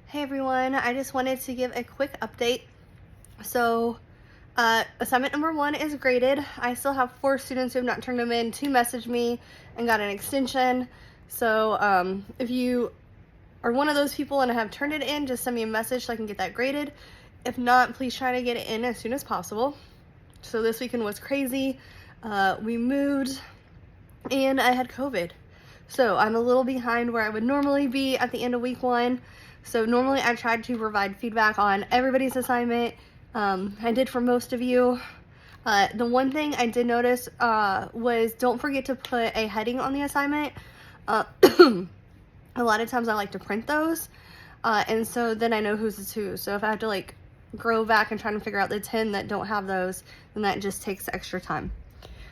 Hey everyone, I just wanted to give a quick update. So, assignment number 1 is graded. I still have 4 students who have not turned them in. 2 messaged me and got an extension. So, if you are one of those people and have turned it in, just send me a message so I can get that graded. If not, please try to get it in as soon as possible. So this weekend was crazy. We moved and I had COVID. So I'm a little behind where I would normally be at the end of week 1. So normally I tried to provide feedback on everybody's assignment. I did for most of you. The one thing I did notice was don't forget to put a heading on the assignment. A lot of times I like to print those. And so then I know whose is who. So if I have to go back and try to figure out the 10 that don't have those, then that just takes extra time.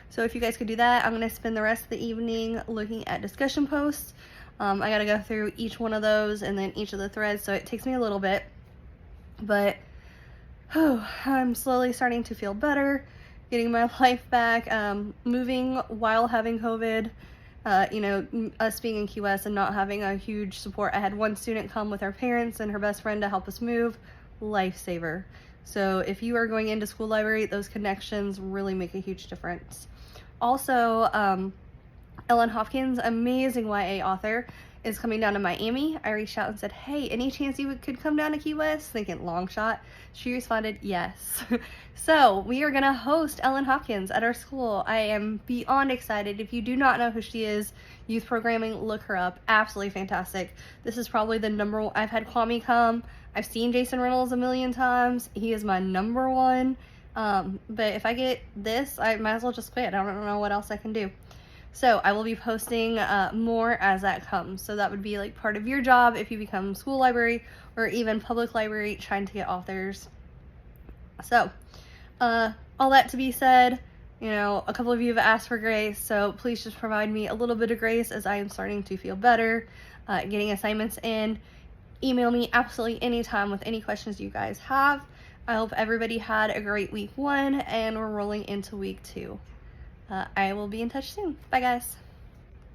So if you guys could do that, I'm going to spend the rest of the evening looking at discussion posts. I got to go through each one of those and then each of the threads, so it takes me a little bit. But I'm slowly starting to feel better, getting my life back, moving while having COVID. Us being in Key West and not having a huge support. I had one student come with her parents and her best friend to help us move. Lifesaver. So if you are going into school library, those connections really make a huge difference. Also, Ellen Hopkins, amazing YA author, is coming down to Miami. I reached out and said, hey, any chance you could come down to Key West? Thinking long shot. She responded, yes. So we are gonna host Ellen Hopkins at our school. I am beyond excited. If you do not know who she is, youth programming, look her up. Absolutely fantastic. This is probably the number one. I've had Kwame come. I've seen Jason Reynolds a million times. He is my number one. But if I get this, I might as well just quit. I don't know what else I can do. So I will be posting more as that comes. So that would be part of your job if you become school library or even public library trying to get authors. So all that to be said, a couple of you have asked for grace, so please just provide me a little bit of grace as I am starting to feel better, getting assignments in. Email me absolutely anytime with any questions you guys have. I hope everybody had a great week 1 and we're rolling into week 2. I will be in touch soon. Bye guys.